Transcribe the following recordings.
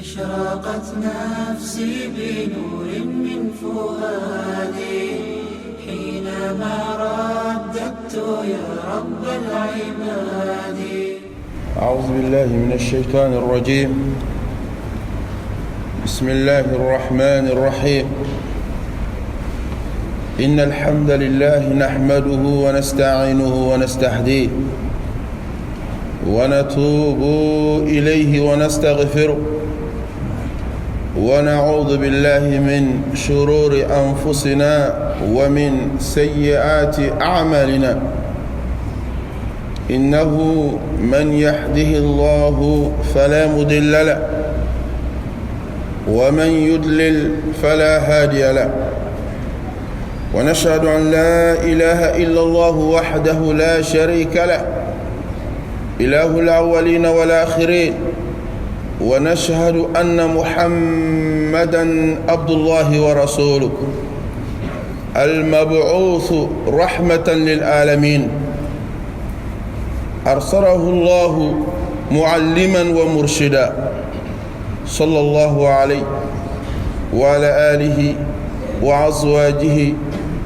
أشرقت نفسي بنور من فؤادي حينما رددت يا رب العباد. أعوذ بالله من الشيطان الرجيم. بسم الله الرحمن الرحيم. إن الحمد لله نحمده ونستعينه ونستهديه ونتوب إليه ونستغفره ونعوذ بالله من شرور أنفسنا ومن سيئات أعمالنا. إنه من يهده الله فلا مضل له ومن يضلل فلا هادي له، ونشهد أن لا إله إلا الله وحده لا شريك له إله الأولين والآخرين، ونشهد أن محمدًا عبد الله ورسوله المبعوث رحمة للعالمين، أرسله الله معلما ومرشدا صلى الله عليه وعلى آله وأزواجه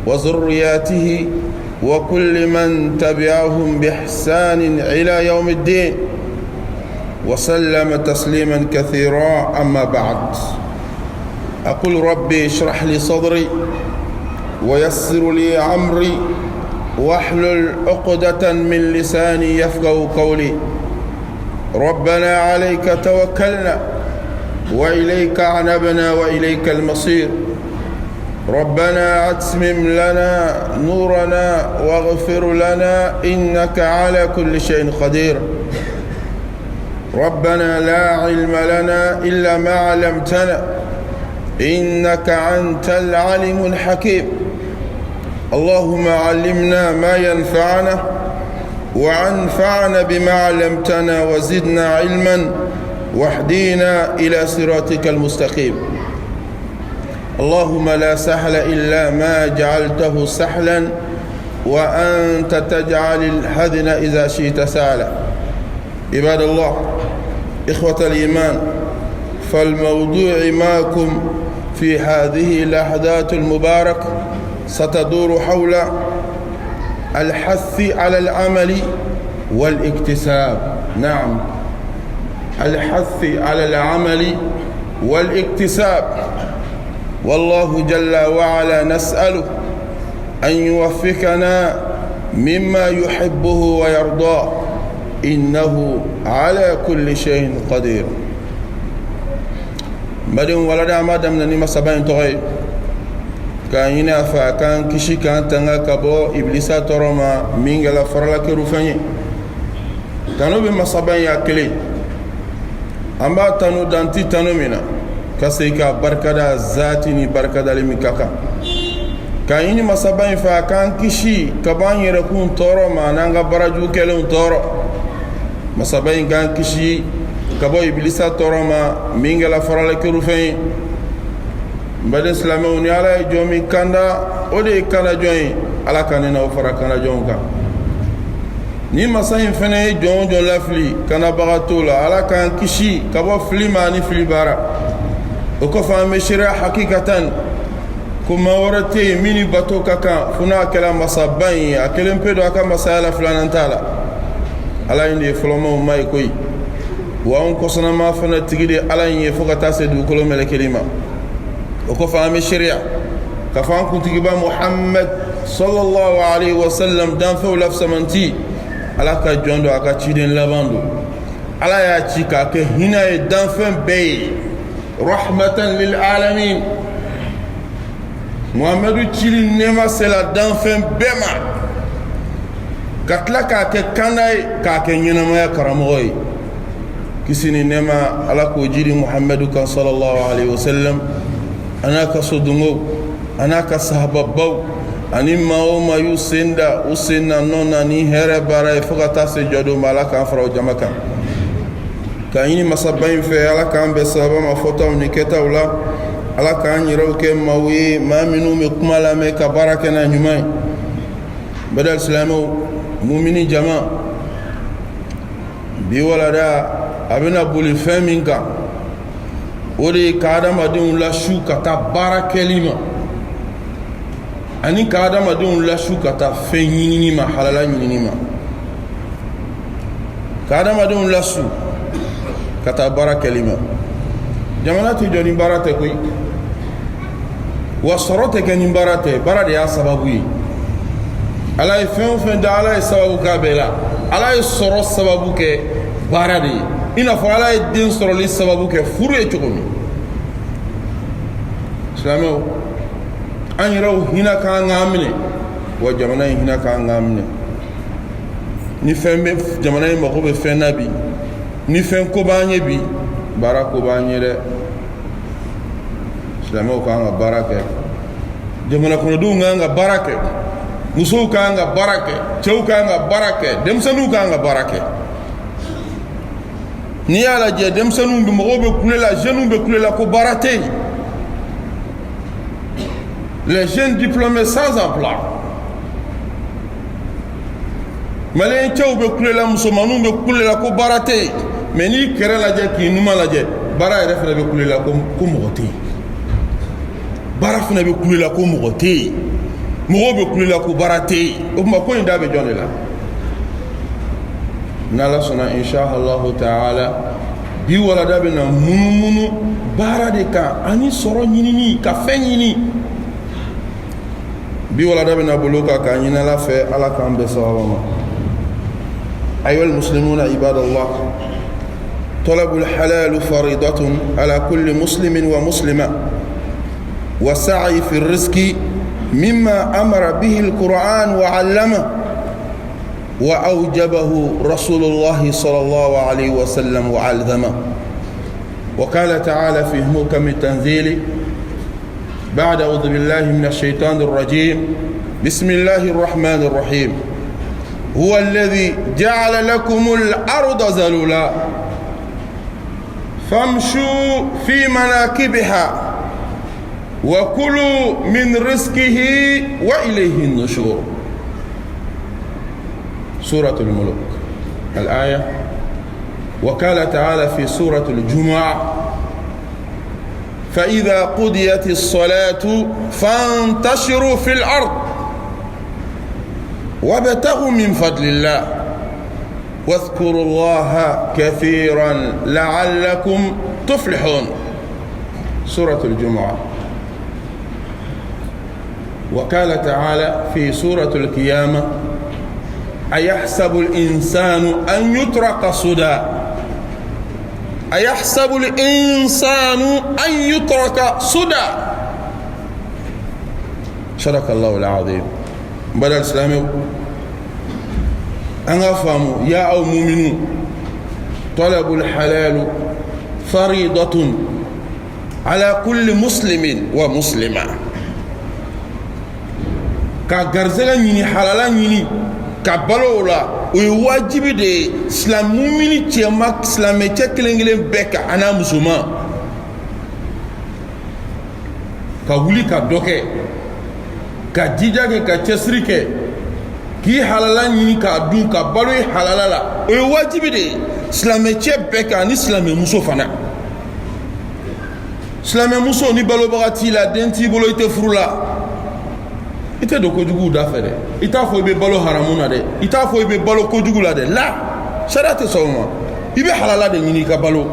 وذرياته وكل من تبعهم بإحسان إلى يوم الدين، وسلم تسليما كثيرا. أما بعد، أقول ربي اشرح لي صدري ويسر لي أمري واحلل عقدة من لساني يفقهوا قولي. ربنا عليك توكلنا وإليك عنبنا وإليك المصير. ربنا أتمم لنا نورنا واغفر لنا إنك على كل شيء قدير. ربنا لا علم لنا إلا ما علمتنا إنك أنت العليم الحكيم. اللهم علمنا ما ينفعنا وانفعنا بما علمتنا وزدنا علما واهدنا إلى صراطك المستقيم. اللهم لا سهل إلا ما جعلته سهلا وأنت تجعل الحزن إذا شئت سهلا. عباد الله، إخوة الإيمان، فالموضوع معكم في هذه اللحظات المباركة ستدور حول الحث على العمل والاكتساب. نعم، الحث على العمل والاكتساب. والله جل وعلا نسأله أن يوفقنا مما يحبه ويرضاه، إنه على كل شيء قدير. بدون ولدا ما دمنا نما سبعين تغير كان ينافع كان كشي كان تنغا كبو إبليسا ترما مينغلا فرلا كروفاني كانوا بما سبعين يأكلي أما تنو دانتي تنو منا كسيكا بركدا ذاتني بركدا لمكاكا كان ينما سبعين فكان كشي كبان يركون ترما نانغا براجو كلون ترو masabayin kan kishi kabo iblisa toroma mingala farala kirufen bade islamu ni ala jomi kanda ode kana joyi ala kanena o fara kana jonka ni masayin fene jonjo lafli kana bagatula ala kan kishi kabo flima ni flibara o ko fa me shira hakikatan kuma warate mini bato kaka funa kala masabayin akelen pedo aka masala flanantala ala inde foloma may koy wa on ko sana ma fana tigide ala yin fokata se du kolo mele kelima o ko faami sharia ka faan ku tigiba muhammad sallallahu alaihi wasallam dan fa laf samanti ala ka jondo aka ciden labando ala ya ci ka ke hinaye dan fa bay rahmatan lil alamin. muhammadu cili nema sela dan fa bema katla ka ke kanay ka ke nyinama karamoy kisini nema ala ko jiri muhammadu kan sallallahu alaihi wasallam anaka sodungo anaka sahababaw ani mawo mayu senda usenna nona ni here bara fugata se jodo malaka afra jamaka kayini masabain fe ala kan be sababa ma foto ni ketawla ala kan yiro ke mawi ma minu me kumala me ka baraka na nyumay badal islamu mumini jama bi wala da abina buli feminka ودي كادما دون لا شو كتا بارا كلمة أني كادما دون لا شو كتا فينيني ما حلالا نيني ما كادما دون لا شو كتا بارا كلمة جماناتي جوني بارا تكوي وصرتك ني بارا تي بارا دي سببوي ala ye fɛn o fɛn da ala ye sababu k'a bɛɛ la ala ye sɔrɔ sababu kɛ baara de ye i n'a fɔ ala ye den sɔrɔli sababu kɛ furu ye cogo min silamɛw an yɛrɛw hinɛ k'an k'an minɛ wa jamana in hinɛ k'an k'an minɛ ni fɛn bɛ jamana in mago bɛ fɛn na bi ni fɛn ko b'an ye bi baara ko b'an ye dɛ silamɛw k'an ka baara kɛ jamana kɔnɔdenw k'an ka baara kɛ musow k'an ka baara kɛ cɛw k'an ka baara kɛ denmisɛnninw k'an ka baara kɛ n'i y'a lajɛ denmisɛnninw bɛ mɔgɔw bɛ kule la jeunes bɛ kule la ko baara tɛ yen les jeunes diplômés sans emploi maliyɛn cɛw bɛ kule la musomaninw bɛ kule la ko baara tɛ yen mais n'i kɛrɛ lajɛ k'i numan lajɛ baara yɛrɛ fana bɛ kule la ko mɔgɔ tɛ yen baara fana bɛ kule la ko mɔgɔ tɛ yen mɔgɔw bɛ kule la ko baara tɛ yen o tuma ko in da bɛ jɔn de la n'ala sɔnna inshaAllahu ta'ala bi walada bɛ na munumunu baara de kan ani sɔrɔ ɲinini ka fɛn ɲini bi walada bɛ na bolo kan k'a ɲini ala fɛ ala k'an bɛɛ sababa ma ayyuhal muslimuna ibadallah talabul halal faridatun ala kulli muslimin wa muslima والسعي في الرزق مما أمر به القرآن وعلمه وأوجبه رسول الله صلى الله عليه وسلم وعلمه وقال تعالى في محكم التنزيل بعد أعوذ بالله من الشيطان الرجيم بسم الله الرحمن الرحيم هو الذي جعل لكم الأرض ذلولا فامشوا في مناكبها وكلوا من رزقه وإليه النشور سورة الملك الآية وقال تعالى في سورة الجمعة فإذا قضيت الصلاة فانتشروا في الأرض وابتغوا من فضل الله واذكروا الله كثيرا لعلكم تفلحون سورة الجمعة وقال تعالى في سورة القيامة أيحسب الإنسان أن يترك سدى أيحسب الإنسان أن يترك سدى صدق الله العظيم بدل الإسلام أنا أفهم يا أو مؤمنون طلب الحلال فريضة على كل مسلم ومسلمة ka garzela ɲini halala ɲini ka balo o la o ye wajibi de ye silamumini cɛma silamɛcɛ kelen kelen bɛɛ kan a n'a musoman ka wuli ka dɔ kɛ ka jija kɛ ka cɛsiri kɛ k'i halala ɲini k'a dun ka balo ye halala la o ye wajibi de ye silamɛcɛ bɛɛ kan ani silamɛmuso fana silamɛmuso ni balobaga t'i la den t'i bolo i tɛ furu la i tɛ don kojugu da fɛ dɛ i t'a fɔ i bɛ balo haramu na dɛ i t'a fɔ i bɛ balo kojugu la dɛ la sariya tɛ sɔn o ma i bɛ halala de ɲini i ka balo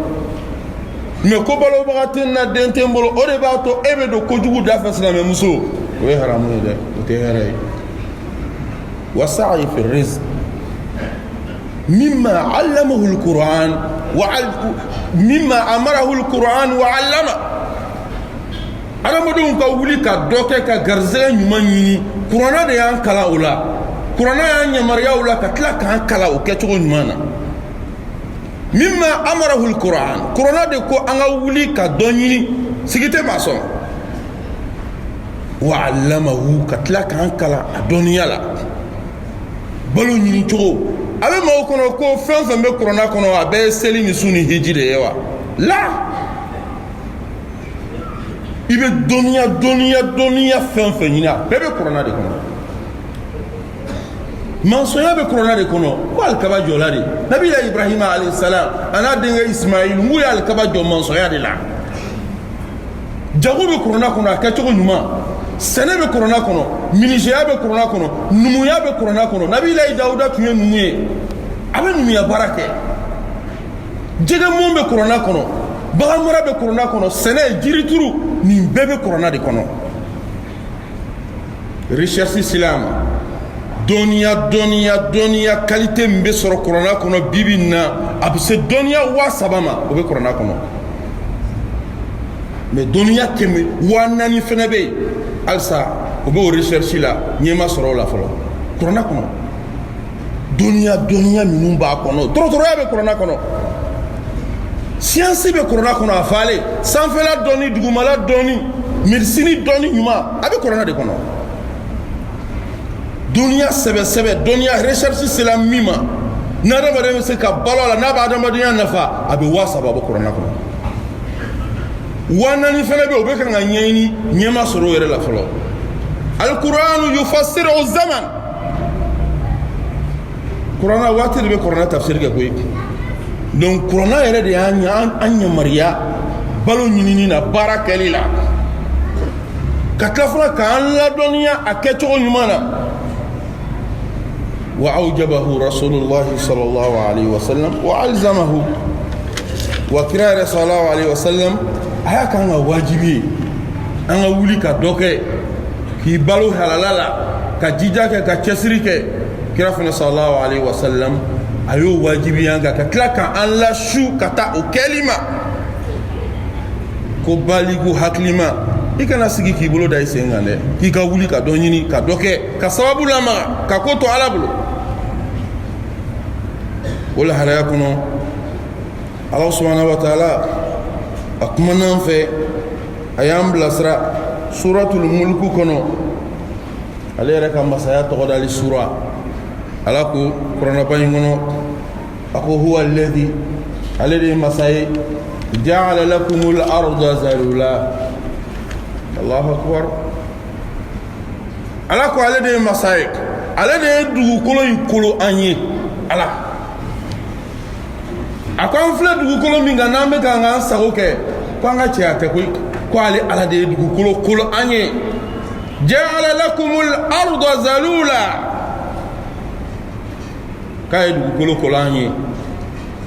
mais ko balobaga tɛ n na den tɛ n bolo o de b'a to e bɛ don kojugu da fɛ silamɛmuso o ye haramu ye dɛ o tɛ hɛrɛ ye wasa'i fi rizq mimma allamahu alquran wa mimma amarahu alquran wa allama adamadenw ka wuli ka dɔ kɛ ka garizɛgɛ ɲuman ɲini kuranna de y'an kalan o la kuranna y'an yamaruya o la ka tila k'an kalan o kɛcogo ɲuman na mimma amarahu alquran kuranna de ko an ka wuli ka dɔ ɲini sigi tɛ maa sɔn wa allamahu ka tila k'an kalan a dɔnniya la balo ɲini cogo a bɛ maaw kɔnɔ ko fɛn fɛn bɛ kuranna kɔnɔ a bɛɛ ye seli ni su ni hiji de ye wa la i bɛ dɔnniya fɛn fɛn ɲini a bɛɛ bɛ kuranna de kɔnɔ mansɔnya bɛ kuranna de kɔnɔ ko alikaba jɔla de nabila ibrahima alayhi salam a n'a denkɛ ismail n'u ye alikaba jɔ mansɔnya de la jago be corona kono a kɛcogo ɲuman sɛnɛ be corona kono miniseya be corona kono numuya be corona kono nabilahi dawuda tun ye numu ye a be numuya baara kɛ jɛgɛmon be corona kono bagan mara be corona kono sɛnɛ jirituru nin bɛɛ be corona de kono recherche silama dɔniya qualité min be sɔrɔ corona kono bibi na a be se dɔniya 3,000 ma o be corona kono mais dɔniya kɛmɛ 4,000 fɛnɛ be yen halisa o be o recherche la ɲɛma sɔrɔ o la fɔlɔ corona kono dɔniya minnu b'a kɔnɔ dɔgɔtɔrɔya be corona kɔnɔ science be corona kɔnɔ a falen sanfɛla dɔni dugumala dɔni médecine dɔni ɲuman a be corona de kɔnɔ duniya sɛbɛ duniya recherche sela min ma n'adamaden bɛ se ka balo a la n'a bɛ adamadenya nafa a bɛ 3,000 bɔ corona kɔnɔ 4,000 fɛnɛ bɛ yen o bɛ kan ka ɲɛɲini ɲɛma sɔrɔ o yɛrɛ la fɔlɔ alkur'anu yufassiru zaman corona waati de bɛ corona tafsir kɛ koyi donc corona yɛrɛ de y'an yamaruya balo ɲinini na baara kɛli la ka tila fana k'an ladɔnniya a kɛcogo ɲuman na وأوجبه رسول الله صلى الله عليه وسلم وألزمه وكرار صلى الله عليه وسلم هيا كان واجبي أنا ولي كدوكي كي بالو حلالا كجيجاك كتشسريك كرافنا صلى الله عليه وسلم أيو واجبي أنك كتلاك أن لا شو كتا وكلمة كباليكو حكلمة ikana sigi k'i bolo da i sen kan dɛ k'i ka wuli ka dɔ ɲini ka dɔ kɛ ka sababu lamaga ka ko to ala bolo o lahalaya kɔnɔ ala subhanahu wa taala a kuman'an fɛ a y'an bilasira suratul mulku kɔnɔ ale yɛrɛ ka masaya tɔgɔdali sura ala ko kuranaba in kɔnɔ a ko huwa alladhi ale de ye masa ye ja'ala lakumul arda zalula Allahu akbar ala ko ale de ye masa ye ale de ye dugukolo in kolo an ye ala a ko an filɛ dugukolo min kan n'an bɛ ka an sago kɛ ko an ka cɛya tɛ koyi ko ale ala de ye dugukolo kolo an ye ja'ala lakumul arda zalula k'a ye dugukolo kolo an ye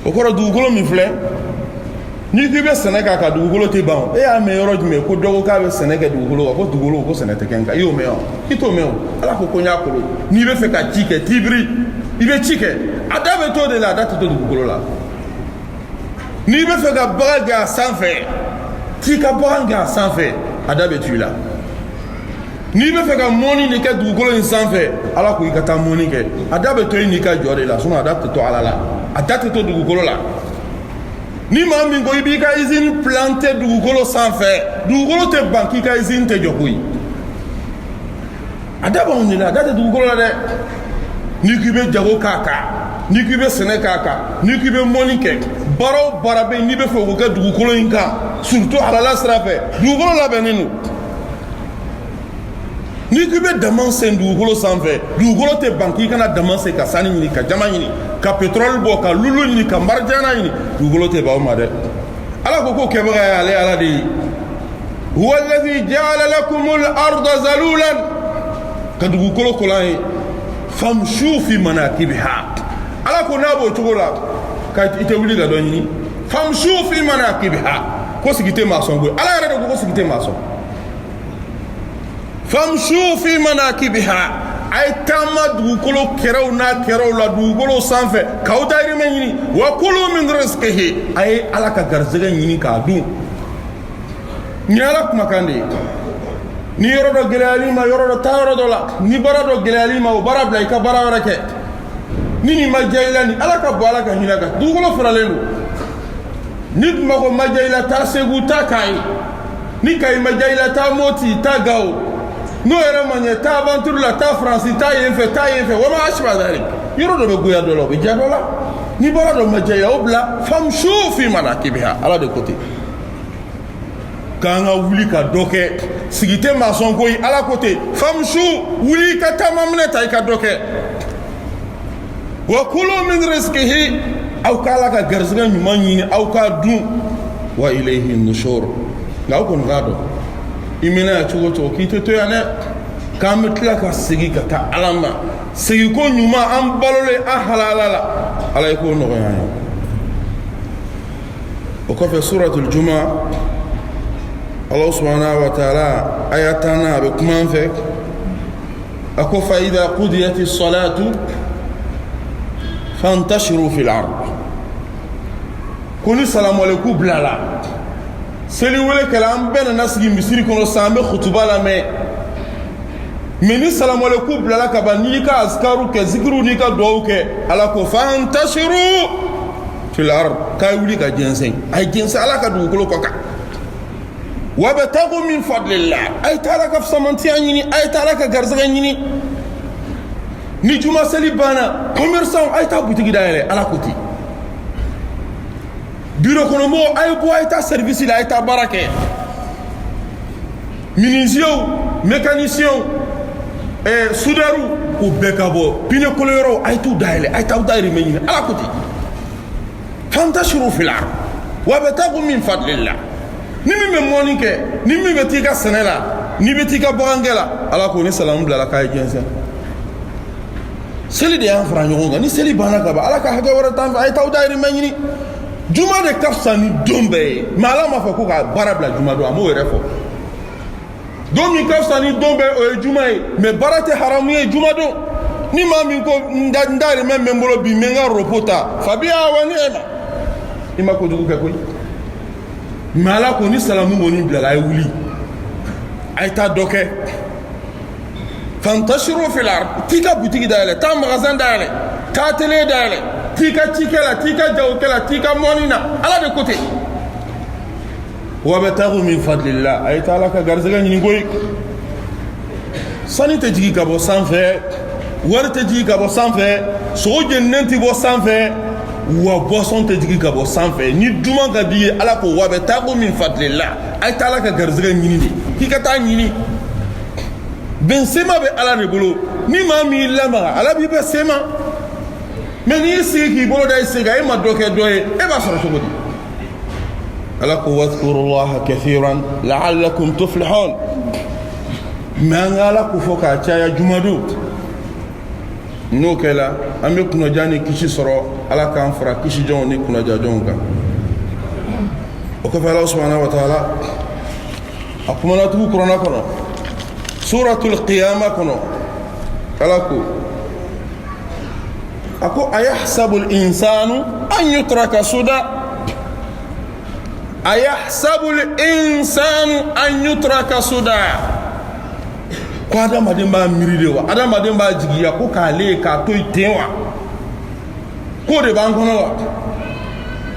o kɔrɔ dugukolo min filɛ ni k'i bɛ sɛnɛ k'a ka dugukolo tɛ ban e y'a mɛn yɔrɔ jumɛn ko dɔ ko k'a bɛ sɛnɛ kɛ dugukolo kan ko dugukolo ko sɛnɛ tɛ kɛ nka i y'o mɛn wa i t'o mɛn o ala ko n y'a kolo n'i bɛ fɛ ka ci kɛ tibiri i bɛ ci kɛ a da bɛ to de la a da tɛ to dugukolo la n'i bɛ fɛ ka bagan kɛ a sanfɛ t'i ka bagan kɛ a sanfɛ a da bɛ to i la n'i bɛ fɛ ka mɔni de kɛ dugukolo in sanfɛ ala ko i ka taa mɔni kɛ a da bɛ to i n'i ka jɔ de la sinon a da tɛ to ala la a da tɛ to dugukolo la ni maa min ko i b'i ka usine planter dugukolo sanfɛ dugukolo tɛ ban k'i ka usine tɛ jɔ koyi a da b'anw de la a da tɛ dugukolo la dɛ n'i k'i bɛ jago k'a kan n'i k'i bɛ sɛnɛ k'a kan n'i k'i bɛ mɔni kɛ baara o baara bɛ yen n'i bɛ fɛ k'o kɛ dugukolo in kan surtout halala sira fɛ dugukolo labɛnnen don n'i k'i bɛ dama sen dugukolo sanfɛ dugukolo tɛ ban k'i kana dama sen ka sani ɲini ka jama ɲini ka pétrole bɔ ka lulu ɲini ka marijana ɲini dugukolo tɛ ban o ma dɛ ala ko k'o kɛbaga ye ale ala de ye huwa alladhi ja'ala lakumul arda zalulan ka dugukolo kolan ye famshu fi manakibiha ala ko n'a b'o cogo la ka i tɛ wuli ka dɔ ɲini famshu fi manakibiha ko sigi tɛ maa sɔn koyi ala yɛrɛ de ko sigi tɛ maa sɔn famshu fi manakibiha ay taama dugukolo kɛrɛw n'a kɛrɛw la dugukolo sanfɛ k'aw dahirimɛ ɲini wa kulu min rizqihi a ye ala ka garisɛgɛ ɲini k'a dun ni ala kumakan de ye ni yɔrɔ dɔ gɛlɛyali ma yɔrɔ dɔ taa yɔrɔ dɔ la ni baara dɔ gɛlɛyali ma o baara bila i ka baara wɛrɛ kɛ ni nin ma diya i la ni ala ka bɔ ala ka hinɛ kan dugukolo faralen don ni Bamakɔ ma diya i la taa Segu taa Kayi ni Kayi ma diya i la taa Moti taa Gao n'o yɛrɛ ma ɲɛ taa aventure la taa Faransi taa yen fɛ wa ma asiba dalik yɔrɔ dɔ bɛ goya dɔ la o bɛ diya dɔ la ni baara dɔ ma diya i la o bila famshu fi manakibiha ala de ko ten k'an ka wuli ka dɔ kɛ sigi tɛ maa sɔn koyi ala ko ten famshu wuli i ka taama minɛ ta i ka dɔ kɛ wa kulu min rizqihi aw ka ala ka garisɛgɛ ɲuman ɲini aw k'a dun wa ilayhi nushur nka aw kɔni k'a dɔn imena cogo cogo k'i tɛ to yan dɛ k'an bɛ tila ka segin ka taa Ala ma segi ko ɲuman an balolen an halala la Ala ye k'o nɔgɔya an ye o kɔfɛ suratul Juma Allah subhanahu wa ta'ala aya 10 a bɛ kuma an fɛ a ko fa idha qudiyati salatu fantashiru fil ard ko ni salamu alaikum bilala seli wele kɛla an bɛɛ nana sigi misiri kɔnɔ san an bɛ khutuba lamɛn mais ni salamu alaikum bilala ka ban n'i y'i ka azkaru kɛ zikiru n'i ka duwawu kɛ Ala ko fantashiru fil ard k'a ye wuli ka jɛnsɛn a ye jɛnsɛn Ala ka dugukolo kɔ kan wabtagu min fadlillah a ye taa Ala ka fisamantiya ɲini a ye taa Ala ka garisɛgɛ ɲini ni juma seli banna commerçant a ye taa butigi dayɛlɛ Ala ko ten bureau kɔnɔ mɔgɔw a ye bɔ a ye taa service la a ye taa baara kɛ menuisiers mécaniciens soudeurs o bɛɛ ka bɔ pneu colleur a ye t'u dayɛlɛ a ye taa u dahirimɛ ɲini Ala ko ten fantashiru fil ard wabtagu min fadlillah ni min bɛ mɔni kɛ ni min bɛ t'i ka sɛnɛ la ni bɛ t'i ka bagankɛ la Ala ko ni salamu bilala k'a ye jɛnsɛn seli de y'an fara ɲɔgɔn kan ni seli banna ka ban Ala ka hakɛ wɛrɛ t'an fɛ a ye taa u dahirimɛ ɲini juma de ka fisa ni don bɛɛ ye mais Ala m'a fɔ ko ka baara bila juma don a m'o yɛrɛ fɔ don min ka fisa ni don bɛɛ o ye juma ye mais baara tɛ haramu ye juma don ni maa min ko n dahirimɛ bɛ n bolo bi n bɛ n ka repos ta fabiya wa ni'ma i ma kojugu kɛ koyi mais Ala ko ni salamu kɔni bilala a ye wuli a ye taa dɔ kɛ fantashiru fil ard t'i ka butigi dayɛlɛ taa magasin dayɛlɛ taa télé dayɛlɛ t'i ka cikɛ la t'i ka jagokɛ la t'i ka mɔni na Ala de ko ten wabtagu min fadlillah a ye taa Ala ka garisɛgɛ ɲini koyi sani tɛ jigin ka bɔ sanfɛ wari tɛ jigin ka bɔ sanfɛ sogo jeninen tɛ bɔ sanfɛ wa boisson tɛ jigin ka bɔ sanfɛ ni duman ka d'i ye Ala ko wabtagu min fadlillah a ye taa Ala ka garisɛgɛ ɲini de k'i ka taa ɲini bɛn sema bɛ Ala de bolo ni maa min y'i lamaga Ala b'i bɛ sema mais n'i y'i sigi k'i bolo da i segi a e ma dɔ kɛ dɔ ye e b'a sɔrɔ cogo di Ala ko wadhkurullaha kathiran la'allakum tuflihun mais an ka Ala ko fɔ k'a caya juma don n'o kɛla an bɛ kunnaja ni kisi sɔrɔ Ala k'an fara kisijɔnw ni kunnajajɔnw kan o kɔfɛ Ala subhanahu wa ta'ala a kumana tugu kuranɛ kɔnɔ suratul qiyama kɔnɔ Ala ko a ko ayahsabul insanu an yutraka suda ayahsabul insanu an yutraka suda ko adamaden b'a miiri de wa adamaden b'a jigiya ko k'ale ye k'a to yen ten wa ko de b'an kɔnɔ wa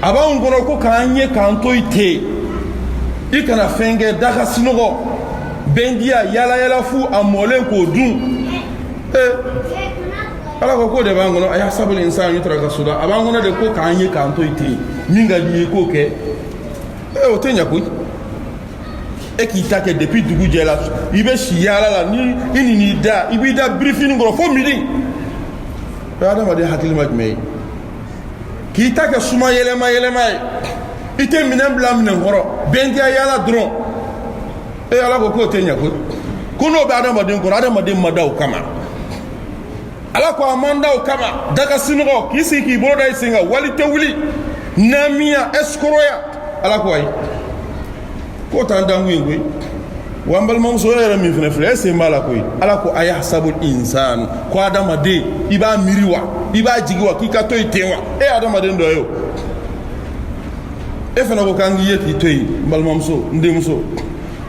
a b'anw kɔnɔ ko k'an ye k'an to yen ten i kana fɛn kɛ daga sinɔgɔ bɛndiya yala yala fu a mɔlen k'o dun Ala ko ko de b'an kɔnɔ ayahsabul insanu an yutraka suda a b'an kɔnɔ de ko k'an ye k'an to yen ten min ka di ye k'o kɛ o tɛ ɲɛ koyi e k'i ta kɛ depuis dugu jɛla i bɛ si yaala la ni i n'i da i b'i da birifini kɔrɔ fo midi o ye adamaden hakili ma jumɛn ye k'i ta kɛ suma yɛlɛma yɛlɛma ye i tɛ minɛn bila minɛn kɔrɔ bɛn tɛ yaala dɔrɔn Ala ko k'o tɛ ɲɛ koyi ko n'o bɛ adamaden kɔrɔ adamaden ma da o kama Ala ko a man da o kama daga sinɔgɔ k'i sigi k'i bolo da i sen kan wali tɛ wuli namiya escroya Ala ko ayi k'o t'an dankun ye koyi wa n balimamuso yɛrɛ min fana filɛ e sen b'a la koyi Ala ko ayahsabul insanu ko adamaden i b'a miiri wa i b'a jigi wa k'i ka to yen ten wa e ye adamaden dɔ ye o e fana ko k'an k'i ye k'i to yen n balimamuso n denmuso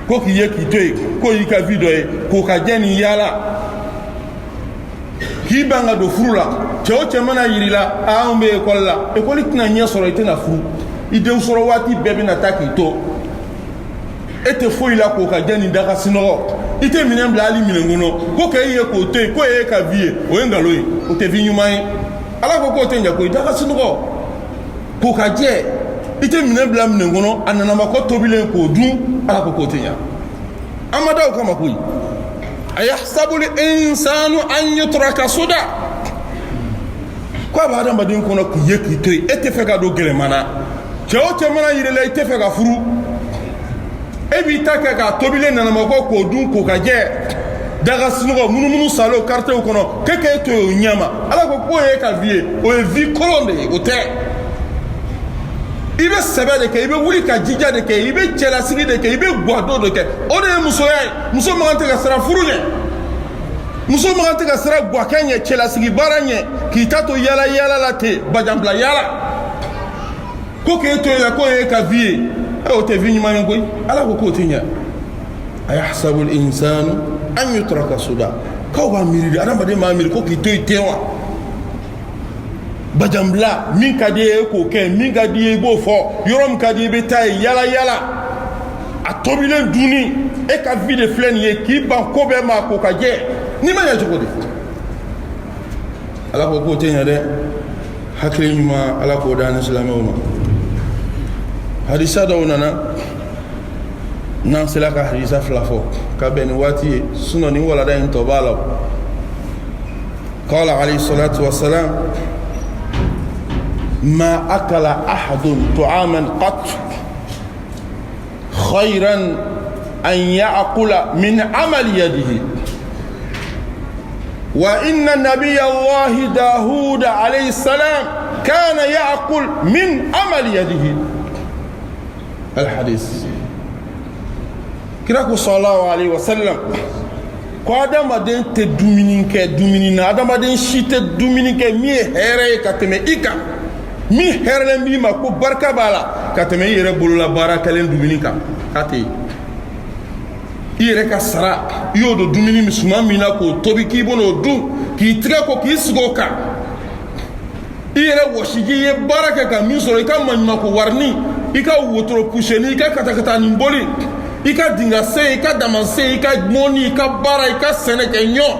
ko k'i ye k'i to yen k'o y'i ka vie dɔ ye k'o ka jɛ nin yaala k'i ban ka don furu la cɛ o cɛ mana yiri la anw bɛ ekɔli la ekɔli tɛna ɲɛ sɔrɔ i tɛna furu i den sɔrɔ waati bɛɛ bɛna taa k'i to e tɛ foyi la k'o ka jɛ nin daga sinɔgɔ i tɛ minɛn bila hali minɛn kɔnɔ ko k'e ye k'o to yen k'o ye e ka vie ye o ye nkalon ye o tɛ vie ɲuman ye Ala ko k'o tɛ ɲɛ koyi daga sinɔgɔ k'o ka jɛ i tɛ minɛn bila minɛn kɔnɔ a nanamakɔ tobilen k'o dun Ala ko k'o tɛ ɲɛ an ma da o kama koyi ayahsabul insanu an yutraka suda ko a bɛ adamaden kɔnɔ k'i ye k'i to yen e tɛ fɛ ka don gɛlɛman na cɛ o cɛ mana yir'i la i tɛ fɛ ka furu e b'i ta kɛ k'a tobilen nanamako k'o dun k'o ka jɛ daga sunɔgɔ munumunu salo quartier kɔnɔ k'e to o ɲɛma ala ko k'o ye ka vie ye o ye vie kolon de ye o tɛ i bɛ sɛbɛ de kɛ i bɛ wuli ka jija de kɛ i bɛ cɛlasigi de kɛ i bɛ guado de kɛ o de ye musoya ye muso man tɛ ka siran furu ɲɛ muso man tɛ ka siran guakɛ ɲɛ cɛlasigi baara ɲɛ k'i ta to yala yala la ten bajanbila yala ko k'e to yen la k'o ye ka vie ye o tɛ vie ɲuman ye koyi ala ko k'o tɛ ɲɛ ayahsabu al-insanu an yutraka suda k'aw b'a miiri de adamaden b'a miiri ko k'i to yen ten wa bajanbila min ka di ye k'o kɛ min ka di ye i b'o fɔ yɔrɔ min ka di i bɛ taa ye yala yala a tobilen dunni e ka vie de filɛ nin ye k'i ban ko bɛɛ ma k'o ka jɛ n'i ma ɲɛ cogo di ala ko k'o tɛ ɲɛ dɛ hakili ɲuman ala k'o d'an ni silamɛw ma hadisa dɔw nana n'an sera ka hadisa fila fɔ ka bɛn ni waati ye sinon ni walada in tɔ b'a la qala alayhi salatu wassalam ما أكل أحد طعاما قط خيرا أن يأكل من عمل يده وإن نبي الله داود عليه السلام كان يأكل من عمل يده الحديث كراكو صلى الله عليه وسلم ko adamaden tɛ dumuni kɛ dumuni na adamaden si tɛ dumuni kɛ min ye hɛrɛ ye ka tɛmɛ i kan min hɛrɛlen b'i ma ko barika b'a la ka tɛmɛ i yɛrɛ bolola baara kɛlen dumuni kan k'a tɛ yen i yɛrɛ ka sara i y'o don dumuni suman min na k'o tobi k'i b'o dun k'i tigɛ ko k'i sigi o kan i yɛrɛ wɔsiji i ye baara kɛ ka min sɔrɔ i ka maɲumanko warini i ka wotoro puseni i ka katakatanin boli i ka dingase i ka damase i ka mɔni i ka baara i ka sɛnɛ kɛ ɲɔ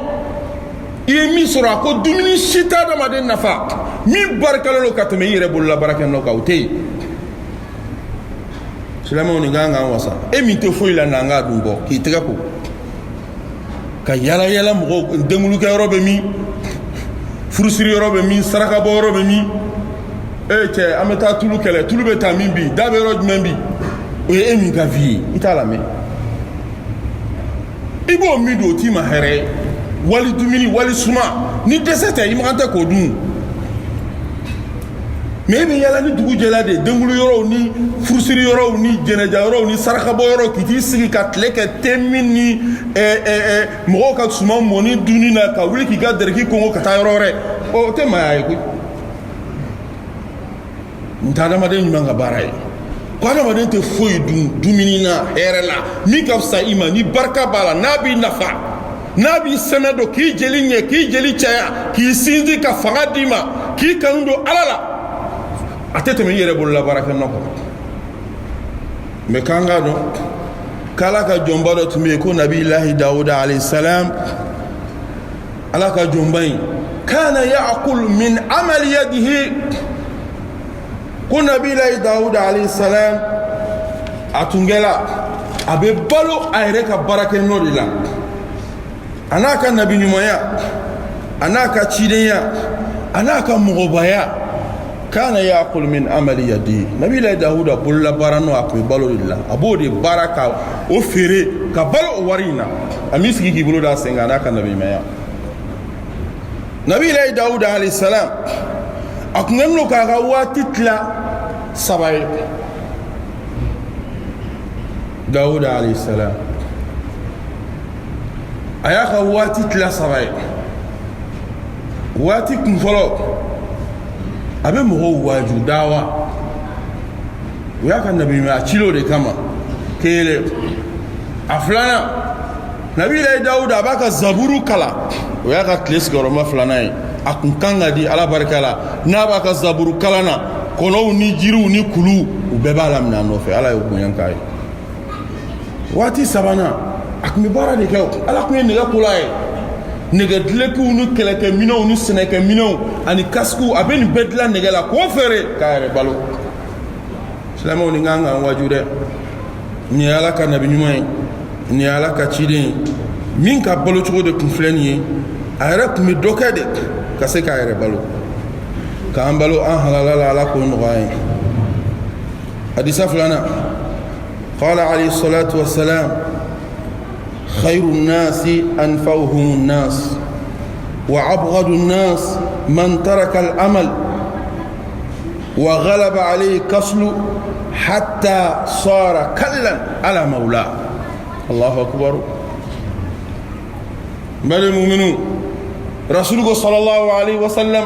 i ye min sɔrɔ a ko dumuni si tɛ adamaden nafa min barikalen don ka tɛmɛ i yɛrɛ bolola baara kɛ nɔ kan o tɛ yen silamɛw nin kan k'an wasa e min tɛ foyi la n'an k'a dun bɔ k'i tɛgɛ ko ka yala yala mɔgɔw denkulikɛ yɔrɔ bɛ min furusiri yɔrɔ bɛ min sarakabɔ yɔrɔ bɛ min cɛ an bɛ taa tulu kɛlɛ tulu bɛ taa min bi da bɛ yɔrɔ jumɛn bi o ye e min ka vie ye i t'a lamɛn i b'o min don o t'i ma hɛrɛ ye wali dumuni wali suma ni dɛsɛ tɛ i man tɛ k'o dun mais i bɛ yala ni dugu jɛla de denkulu yɔrɔw ni furusiri yɔrɔw ni jɛnɛja yɔrɔw ni sarakabɔ yɔrɔw k'i t'i sigi ka tile kɛ te min ni mɔgɔw ka suman mɔni dunni na ka wuli k'i ka dɛrɛki kɔngɔ ka taa yɔrɔ wɛrɛ o tɛ maaya ye koyi n tɛ adamaden ɲuman ka baara ye ko adamaden tɛ foyi dun dumuni na hɛrɛ la min ka fisa i ma ni barika b'a la n'a b'i nafa n'a b'i sɛmɛ don k'i jeli ɲɛ k'i jeli caya k'i sinsin ka fanga d'i ma k'i kanu don ala la a tɛ tɛmɛ i yɛrɛ bolola baarakɛ nɔ kɔnɔ mɛ k'an k'a dɔn k'ala ka jɔnba dɔ tun bɛ yen ko nabiyilahi dawuda alayhi salam ala ka jɔnba in kana ya'kul min amali yadihi ko nabiyilahi dawuda alayhi salam a tun kɛla a bɛ balo a yɛrɛ ka baarakɛ nɔ de la a n'a ka nabiɲumanya a n'a ka cidenya a n'a ka mɔgɔbaya kana ya'kul min amali yadihi nabiyilahi dawuda bolola baara nɔ a tun bɛ balo de la a b'o de baara ka o feere ka balo o wari in na a m'i sigi k'i bolo da sen kan a n'a ka nabiɲumanya nabiyilahi dawuda alayhi salam a tun kɛlen don k'a ka waati tila saba ye dawuda alayhi salam a y'a ka waati tila saba ye waati kun fɔlɔ a bɛ mɔgɔw waaju dawa o y'a ka nabiɲumanya cilo de kama kelen a filanan nabiyilahi dawuda a b'a ka zaburu kala o y'a ka tile sigiyɔrɔma filanan ye a kun kan ka di ala barika la n'a b'a ka zaburu kalan na kɔnɔw ni jiriw ni kulu u bɛɛ b'a laminɛ a nɔfɛ ala y'o bonya k'a ye waati sabanan a tun bɛ baara de kɛ ala tun ye nɛgɛ kola ye nɛgɛdilekiw ni kɛlɛkɛminɛw ni sɛnɛkɛminɛw ani kasikiw a bɛ nin bɛɛ dilan nɛgɛ la k'o feere k'a yɛrɛ balo silamɛw nin kan k'an waju dɛ nin ye ala ka nabiɲuman ye nin ye ala ka ciden ye min ka balo cogo de tun filɛ nin ye a yɛrɛ tun bɛ dɔ kɛ de ka se k'a yɛrɛ balo k'an balo an halala la ala k'o nɔgɔya ye hadisa filanan قال عليه الصلاة والسلام خير الناس أنفعهم الناس وأبغض الناس من ترك الأمل وغلب عليه كسل حتى صار كلا على مولاه. الله أكبر. بل المؤمنون رسول صلى الله عليه وسلم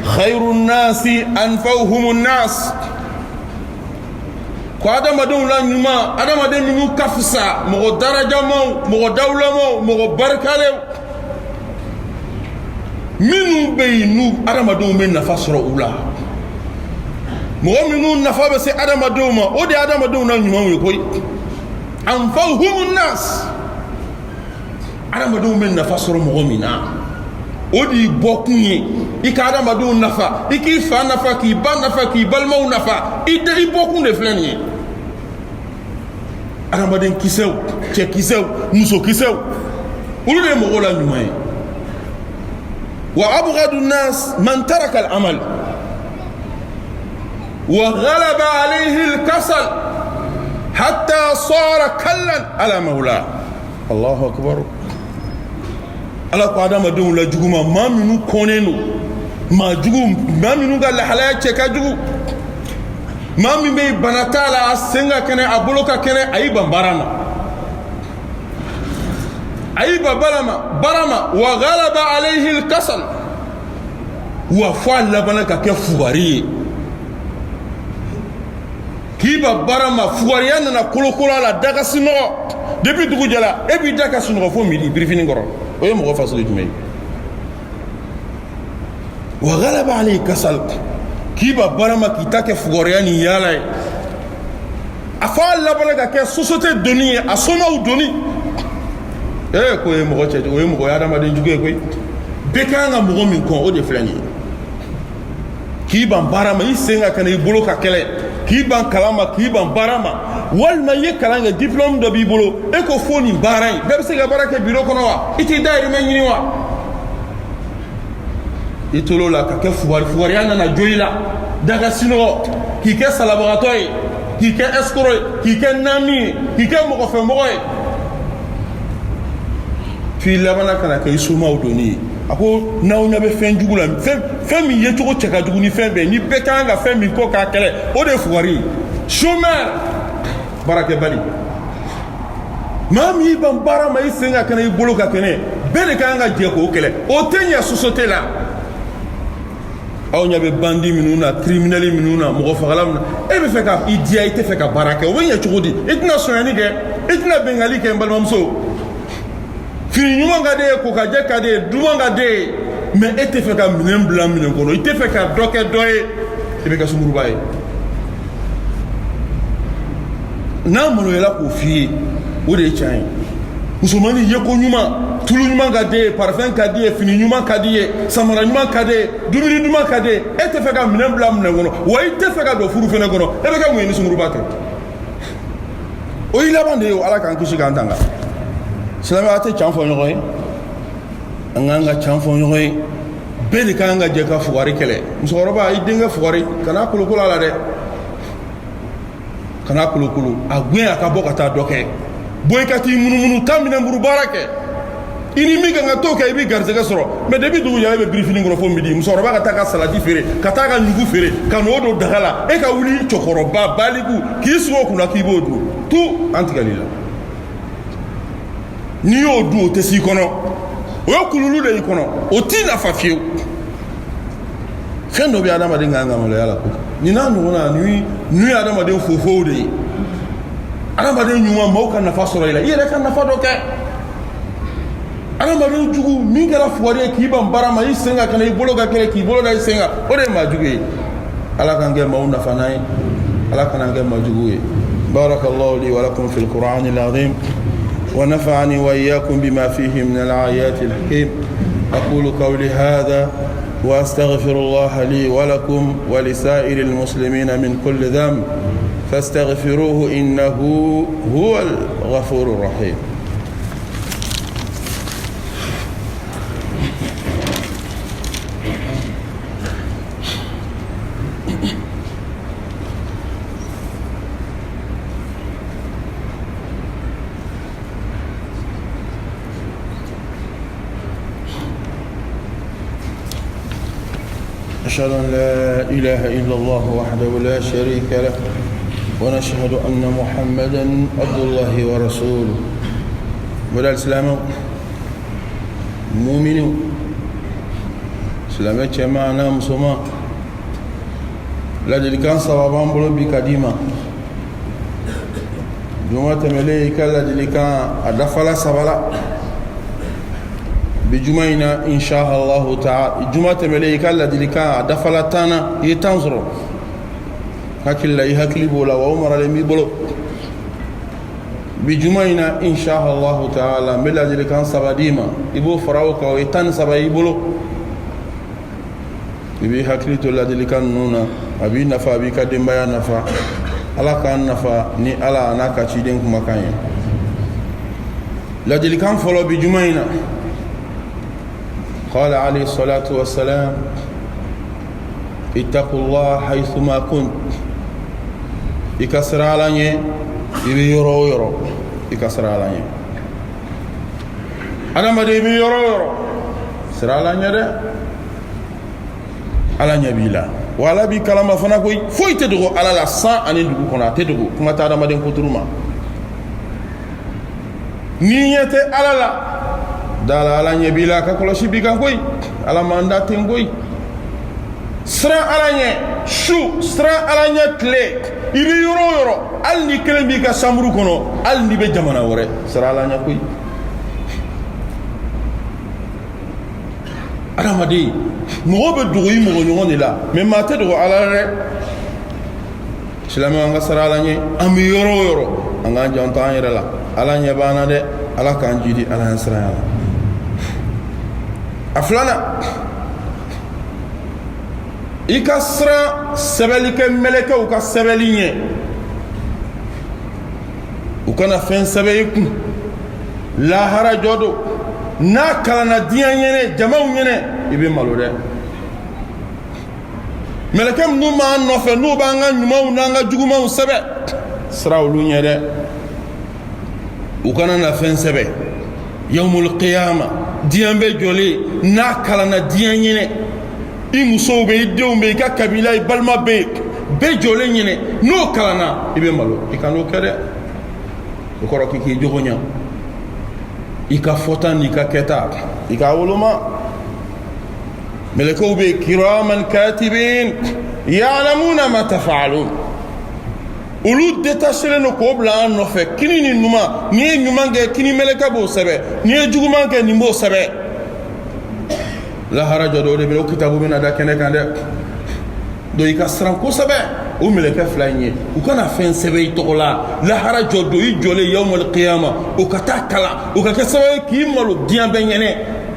خير الناس أنفعهم الناس. ko adamadenw la ɲuman adamaden minnu ka fisa mɔgɔ darajamaw mɔgɔ dawulamaw mɔgɔ barikalew minnu bɛ yen n'u adamadenw bɛ nafa sɔrɔ u la mɔgɔ minnu nafa bɛ se adamadenw ma o de ye adamadenw la ɲumanw ye koyi anfa'uhumun nas adamadenw bɛ nafa sɔrɔ mɔgɔ min na o de y'i bɔkun ye i ka adamadenw nafa i k'i fa nafa k'i ba nafa k'i balimaw nafa i bɔkun de filɛ nin ye adamaden kisɛw cɛ kisɛw muso kisɛw olu de ye mɔgɔw la ɲuman ye wa abghadu nas man taraka al-amal wa ghalaba alayhi al-kasal hatta sara kallan ala mawla. Allahu akbar. ala ko adamadenw la juguma maa minnu kɔnnen don maa jugu maa minnu ka lahalaya cɛ ka jugu maa min bɛ bana t'a la a sen ka kɛnɛ a bolo ka kɛnɛ a y'i ban baara ma a y'i ban baara ma wa ghalaba alayhi al-kasal wa fo a labana ka kɛ fugari ye k'i ban baara ma fugariya nana kolokolo a la daga sunɔgɔ depuis dugu jɛra e b'i da ka sunɔgɔ fo midi birifini kɔrɔ o ye mɔgɔ faso de jumɛn ye wa ghalaba alayhi kasal k'i ba baara ma k'i ta kɛ fugariya ni yaala ye a fɔ a labana ka kɛ société doni ye a somaw doni ko ye mɔgɔ cɛ o ye mɔgɔ ye adamaden jugu ye koyi bɛɛ ka kan ka mɔgɔ min kɔn o de filɛ nin ye k'i ban baara ma i sen ka kɛnɛ i bolo ka kɛlɛ k'i ban kalan ma k'i ban baara ma walima i ye kalan kɛ diplôme dɔ b'i bolo e ko fo nin baara in bɛɛ bɛ se ka baara kɛ bureau kɔnɔ wa i t'i dayirimɛ ɲini wa i tol'o la ka kɛ fugariya nana jo i la daga sinɔgɔ k'i kɛ salabagatɔ ye k'i kɛ escroc ye k'i kɛ nami ye k'i kɛ mɔgɔfɛmɔgɔ ye f'i labana kana kɛ i somaw doni ye a ko n'aw ɲɛ bɛ fɛn jugu la fɛn min ye cogo cɛ ka jugu ni fɛn bɛɛ ni bɛɛ ka kan ka fɛn min kɔ k'a kɛlɛ o de ye fugari ye chômeur baarakɛbali maa min y'i ban baara ma i sen ka kɛnɛ i bolo ka kɛnɛ bɛɛ de ka kan ka jɛ k'o kɛlɛ o tɛ ɲɛ société la aw ɲɛ bɛ bandi minnu na criminel minnu na mɔgɔ fagala minnu na e bɛ fɛ ka i diya i tɛ fɛ ka baara kɛ o bɛ ɲɛ cogo di i tɛna sonyani kɛ i tɛna bɛngali kɛ n balimamuso fini ɲuman ka di ye kokajɛ ka di ye duman ka di ye mais e tɛ fɛ ka minɛn bila minɛn kɔnɔ i tɛ fɛ ka dɔ kɛ dɔ ye i bɛ kɛ sunguruba ye n'a maloyala k'o f'i ye o de ye tiɲɛ ye musomanin ye ko ɲuman tulu ɲuman ka di ye parfum ka di ye fini ɲuman ka di ye samara ɲuman ka di ye dumuni ɲuman ka di ye e tɛ fɛ ka minɛn bila minɛn kɔnɔ wa i tɛ fɛ ka don furu fɛnɛ kɔnɔ e bɛ kɛ mun ye ni sunguruba tɛ o y'i laban de ye o ala k'an kisi k'an tanga silamɛya tɛ can fɔ ɲɔgɔn ye an k'an ka can fɔ ɲɔgɔn ye bɛɛ de ka kan ka jɛ ka fugari kɛlɛ musokɔrɔba i denkɛ fugari kana kolokolo a la dɛ kana kolokolo a gɛn a ka bɔ ka taa dɔ kɛ bɔ i ka t'i munumunu taa minɛnburu baara kɛ i ni min kan ka t'o kɛ i bɛ garisɛgɛ sɔrɔ mais depuis dugu jɛra e bɛ birifini kɔrɔ fo midi musokɔrɔba ka taa ka salati feere ka taa ka ɲugu feere ka n'o don daga la e ka wuli cɛkɔrɔba baliku k'i sigi o kunna k'i b'o dun tout an tigɛli la n'i y'o dun o tɛ s'i kɔnɔ o ye kululu de y'i kɔnɔ o t'i nafa fiyewu fɛn dɔ bɛ adamaden ka kan ka maloya la ko nin n'a ɲɔgɔnna ninnu ye adamaden fofow de ye adamaden ɲuman maaw ka nafa sɔrɔ i la i yɛrɛ ka nafa dɔ kɛ adamaden jugu min kɛra fugari ye k'i ban baara ma i sen ka kɛnɛ i bolo ka kɛnɛ k'i bolo da i sen kan o de ye maa jugu ye ala k'an kɛ maaw nafanan ye ala kan'an kɛ maa jugu ye barakallahu li wa lakum fil qur'anil azim ونفعني وإياكم بما فيه من الآيات الحكيم أقول قولي هذا وأستغفر الله لي ولكم ولسائر المسلمين من كل ذنب فاستغفروه إنه هو الغفور الرحيم أشهد أن لا إله إلا الله وحده لا شريك له ونشهد أن محمدا عبد الله ورسوله ولا الإسلام مؤمن سلامة معنا مسلمان لا دلكان صوابان بلو بكديما جمعة مليكة لا دلكان أدفلا سبلا بجمعنا إن شاء الله تعالى جمعة مليكة لا دلكان أدفلا تانا يتنظروا هكذا لا يهكلي بولا وعمر لمي بلو بجمعنا إن شاء الله تعالى ملا دلكان سباديما يبو فراوك ويتان سبا يبلو يبي هكلي تولا دلكان نونا أبي نفا أبي كدم بيا نفا ala kan nafa ni ala anaka chiden kuma kanye la dilikan folo bi jumaina qala alayhi salatu wassalam ittaqullah haythuma kunt ikasra alanye ibi yoro ikasra alanye adama de ibi yoro sra alanye de alanye bila wala bi kalama fana koy foy te dogo ala la 100 ani dugu kona te dogo kuma ta dama den koturuma ni yete ala la dala ala nye bila ka koloshi bi kan koy ala manda ten koy sra ala nye shu sra ala nye tle ibi yoro al ni kelen bi ka samru kono al ni be jamana wore sra ala nya koy adamadi mo be dugu yi mo nyoni la mais ma te dugu ala re silama nga sara la nye am yoro anga jonta yere la ala nye bana de ala kan jidi ala ansra ala aflana ikasra sebelike meleke u ka sebelinye u kana fen sebeyiku la hara jodo na kalana diya nyene jamaw nyene ibe malode melekem nu ma no fe nu ba nga nyumaw na nga jugumaw sebe srawlu nyede u kana na fen sebe yawmul qiyamah diambe joli na kalana diya nyene i muso be deumbe ka kabila balma be joli nyene no kalana ibe malo ikano kede ko ro ki jogonya ika fotan ika keta ika ulama ملكوا بكراما كاتبين يعلمون ما تفعلون ولود دتاشلن قبل ان نفكرين نما ني نمانغ كني ملكا بو سبه ني جوغمانغ ني مو سبه لا حرج دو دي كتاب من ادا كن كان دو يكسران كو سبه او ملكا فلاني وكان فين سبه تولا لا حرج دو يجولي يوم القيامه وكتاكلا وكسبه كيمالو ديان بنينه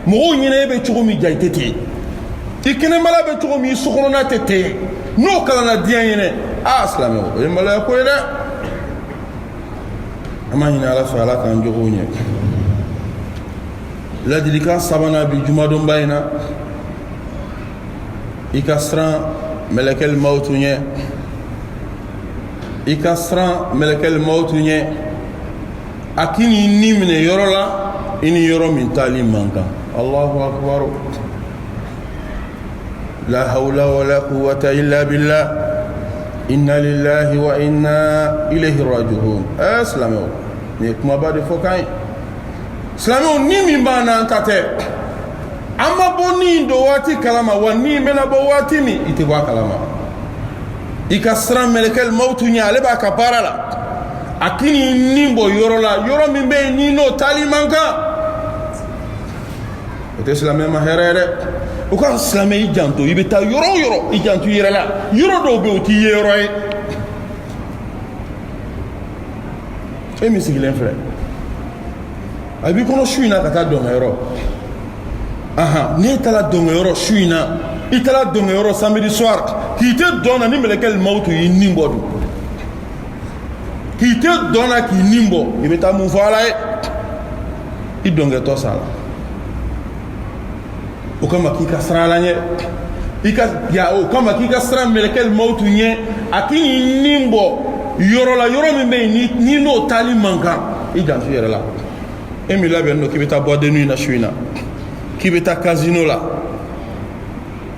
مو ني be chugumi jaitete ikene mala be to mi sukhona tete no kala na dianyene aslame ko mala ko ida amana ala fala kan jogonye la dilika sabana bi jumadum bayna ikasra malakel mautunye ikasra malakel mautunye akini nimne yorola ini yoro min talim manka Allahu akbar لا حول ولا قوة إلا بالله إنا لله وإنا إليه راجعون أسلموا نيكما بعد فوكاين سلامو نيمي بانا انتاتي أما بوني دواتي كلاما وني منا بواتي مي إتبوا كلاما إكسران ملك الموت نيالي باكا بارالا أكيني نيمبو يورولا يورو من بي نينو تالي مانكا إتسلامي مهيري uka islamé ijanto ibeta yoro ijanto yirela yoro do be oti yero emi sigilen frère abi kono shuina kata do ngero aha ne tala do ngero shuina itala do ngero samedi soir ki te dona ni melekel mautu yinimbo du ki te dona ki nimbo ibeta mu fala i donge to sala o kama kika srala nye ika ya o kama kika sra melekel mautu nye akini nimbo yoro la yoro mbe ni no tali manka i jantu yere la emi la benno kibeta boîte de nuit na shuina kibeta casino la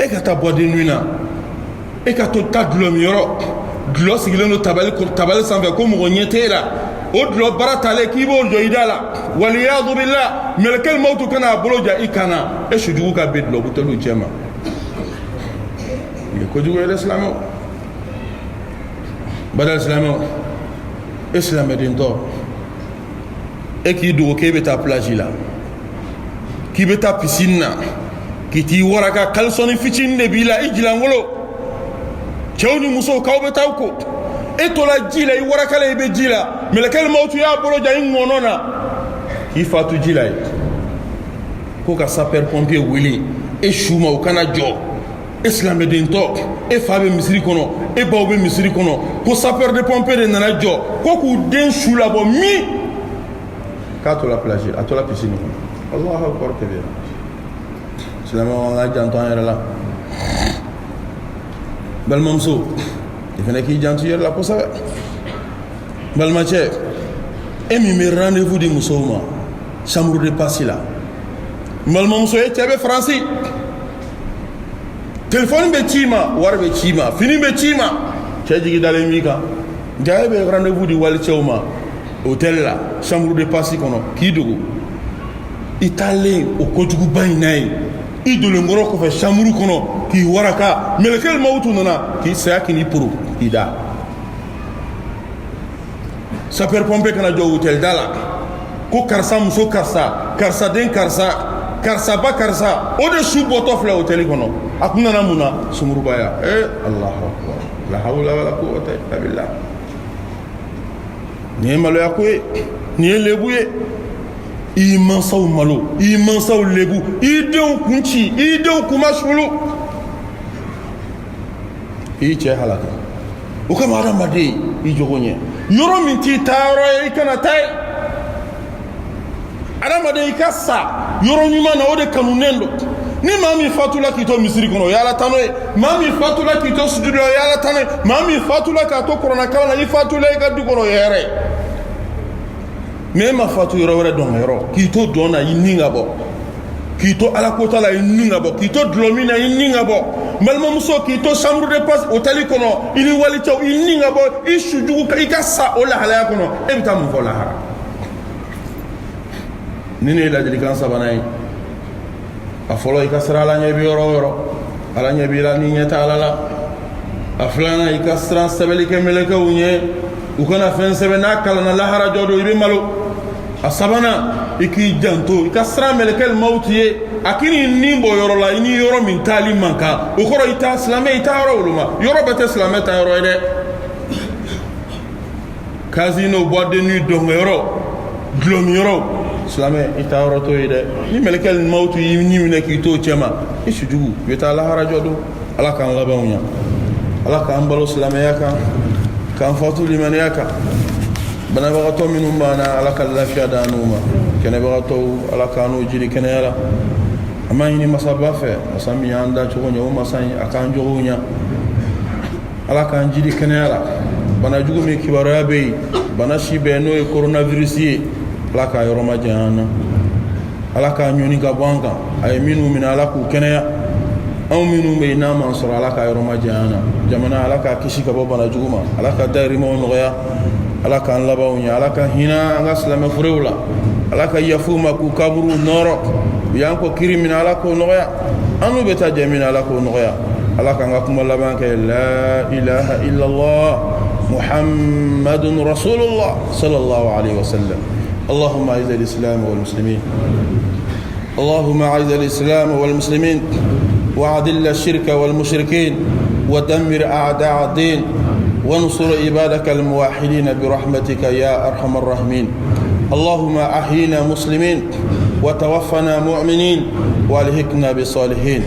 e ka taa bɔden nuit na e ka to ta dulɔmiyɔrɔ dulɔ sigilen don tabali sanfɛ ko mɔgɔ ɲɛ t'e la o dulɔ bara talen k'i b'o jɔ i da la waliyadu billah mɛlɛkɛl mawtu kana a bolo ja i kan na e sujugu ka bɛn dulɔ buteliw cɛ ma il est kojugu ye dɛ silamɛw badal silamɛw e silamɛdentɔ e k'i dogo k'e bɛ taa plage la k'i bɛ taa piscine na k'i t'i waraka kalisɔni fitinin de b'i la i jilangolo cɛw ni musow k'aw bɛ taa ko e tola ji la i warakala i bɛ ji la mɛlɛkɛl mawtu y'a bolo ja i ŋɔnɔ na k'i fatu ji la ye ko ka sapeur pompier wele e su ma o kana jɔ e silamɛdentɔ e fa bɛ misiri kɔnɔ e baw bɛ misiri kɔnɔ ko sapeur de pompier de nana jɔ ko k'u den su labɔ min k'a tola plage a tola piscine kɔnɔ Allahu akbar kabira silamɛw an ka janto an yɛrɛ la balimamuso i fana k'i janto i yɛrɛ la kosɛbɛ balimacɛ e min bɛ rendez-vous di musow ma chambre de passe la balimamuso e cɛ bɛ faransi téléphone bɛ ci ma wari bɛ ci ma fini bɛ ci ma cɛ jigi dalen b'i kan nka e bɛ rendez-vous di walicɛw ma hôtel la chambre de passe kɔnɔ k'i dogo i taalen o kojuguba in na ye i dolenkɔrɔ kɔfɛ chambre kɔnɔ k'i waraka mɛlɛkɛl mawtu nana k'i saya k'i poro k'i da sapeur pompier kana jɔ hôtel da la ko karisa muso karisa karisa den karisa karisa ba karisa o de su bɔtɔ filɛ hôtel kɔnɔ a kun nana mun na sumurubaya Allahu akbar la hawla wala quwwata illa billah nin ye maloya ko ye nin ye lebu ye i mansaw malo i mansaw lebu i denw kun ci i denw kuma sulu i cɛ halaka o kama adamaden i jogo ɲɛ yɔrɔ min t'i taa yɔrɔ ye i kana taa ye adamaden i ka sa yɔrɔ ɲuman na o de kanunen don ni maa min fatula k'i to misiri kɔnɔ o ye ala tano ye maa min fatula k'i to sujudi la o ye ala tano ye maa min fatula k'a to kuranɛkalan na i fatula i ka du kɔnɔ o ye hɛrɛ ye mais e ma fatu yɔrɔ wɛrɛ dɔn yɔrɔ k'i to dɔn na i ni ka bɔ k'i to ala kota la i ni ka bɔ k'i to dulɔmin na i ni ka bɔ balimamuso k'i to chambre de passe hôtel kɔnɔ i ni walicɛw i ni ka bɔ i sujugu i ka sa o lahalaya kɔnɔ e bɛ taa mun fɔ lahara ni ne ye ladilikan sabanan ye a fɔlɔ i ka siran ala ɲɛ bi yɔrɔ o yɔrɔ ala ɲɛ b'i la ni ɲɛ tɛ ala la a filanan i ka siran sɛbɛnnikɛ mɛlɛkɛw ɲɛ u kana fɛn sɛbɛn n'a kalanna lahara jɔ don i bɛ malo a sabanan i k'i janto i ka siran mɛlɛkɛl mawtu ye a k'i ni nin bɔ yɔrɔ la i ni yɔrɔ min taali man kan o kɔrɔ i t'a silamɛ i t'a yɔrɔ woloma yɔrɔ bɛɛ tɛ silamɛ ta yɔrɔ ye dɛ casino boîte de nuit dɔnkɛyɔrɔ dulɔmiyɔrɔ silamɛ i t'a yɔrɔ to ye dɛ ni mɛlɛkɛl mawtu y'i ɲi minɛ k'i to cɛ ma i sujugu i bɛ taa lahara jɔ don ala k'an labanw ɲa ala k'an balo silamɛya kan k'an fatu limaniya kan banabagatɔ minnu b'an na ala ka lafiya d'an n'u ma kɛnɛbagatɔw ala k'an n'u jiri kɛnɛya la an b'a ɲini masaba fɛ masa min y'an da cogo ɲɛ o masa in a k'an jogow ɲa ala k'an jiri kɛnɛya la bana jugu min kibaruya bɛ yen bana si bɛɛ n'o ye coronavirus ye ala k'a yɔrɔ ma janya an na ala k'a ɲɔni ka bɔ an kan a ye minnu minɛ ala k'u kɛnɛya anw minnu bɛ yen n'a man sɔrɔ ala k'a yɔrɔ ma janya an na jamana ala k'a kisi ka bɔ bana jugu ma ala ka dahirimɛw nɔgɔya ala k'an labanw ɲɛ ala ka hinɛ an ka silamɛ furew la ala ka yafu ma k'u kaburuw nɔrɔ u y'an kɔ kiri minɛ ala k'o nɔgɔya an n'u bɛ taa jɛ min na ala k'o nɔgɔya ala k'an ka kuma laban kɛ la ilaha illallah muhammadun rasulullah sallallahu alaihi wasallam اللهم اعز الاسلام والمسلمين اللهم اعز الاسلام والمسلمين واذل الشرك والمشركين ودمر اعداء الدين وانصر عبادك الموحدين برحمتك يا ارحم الراحمين اللهم احينا مسلمين وتوفنا مؤمنين والحقنا بالصالحين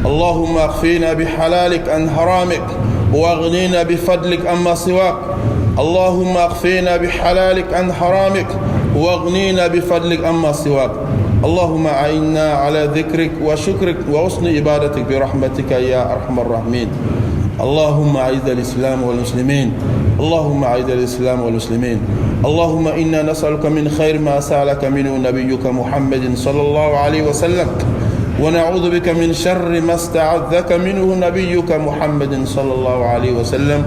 اللهم اكفنا بحلالك عن حرامك واغننا بفضلك عما سواك اللهم اكفنا بحلالك عن حرامك واغنينا بفضلك عما سواك اللهم أعنا على ذكرك وشكرك وحسن عبادتك برحمتك يا أرحم الراحمين اللهم أعز الإسلام والمسلمين اللهم أعز الإسلام والمسلمين اللهم إنا نسألك من خير ما سألك منه نبيك محمد صلى الله عليه وسلم ونعوذ بك من شر ما استعاذك منه نبيك محمد صلى الله عليه وسلم،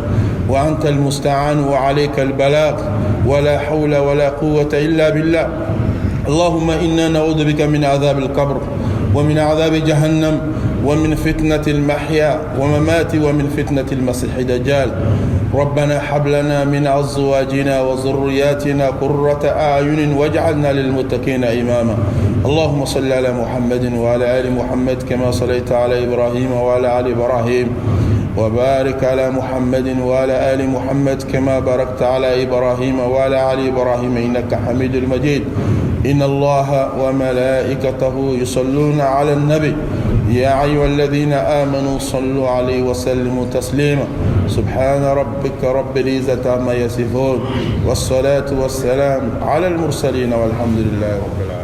وأنت المستعان وعليك البلاغ، ولا حول ولا قوة إلا بالله. اللهم إنا نعوذ بك من عذاب القبر، ومن عذاب جهنم، ومن فتنة المحيا وممات، ومن فتنة المسيح الدجال. ربنا هب لنا من أزواجنا وذرياتنا قرة أعين واجعلنا للمتقين إماما. اللهم صل على محمد وعلى آل محمد كما صليت على إبراهيم وعلى آل إبراهيم، وبارك على محمد وعلى آل محمد كما باركت على إبراهيم وعلى آل إبراهيم إنك حميد المجيد. إن الله وملائكته يصلون على النبي يا أيها الذين آمنوا صلوا عليه وسلموا تسليما. سبحان ربك رب العزة عما يصفون، والصلاة والسلام على المرسلين، والحمد لله رب العالمين.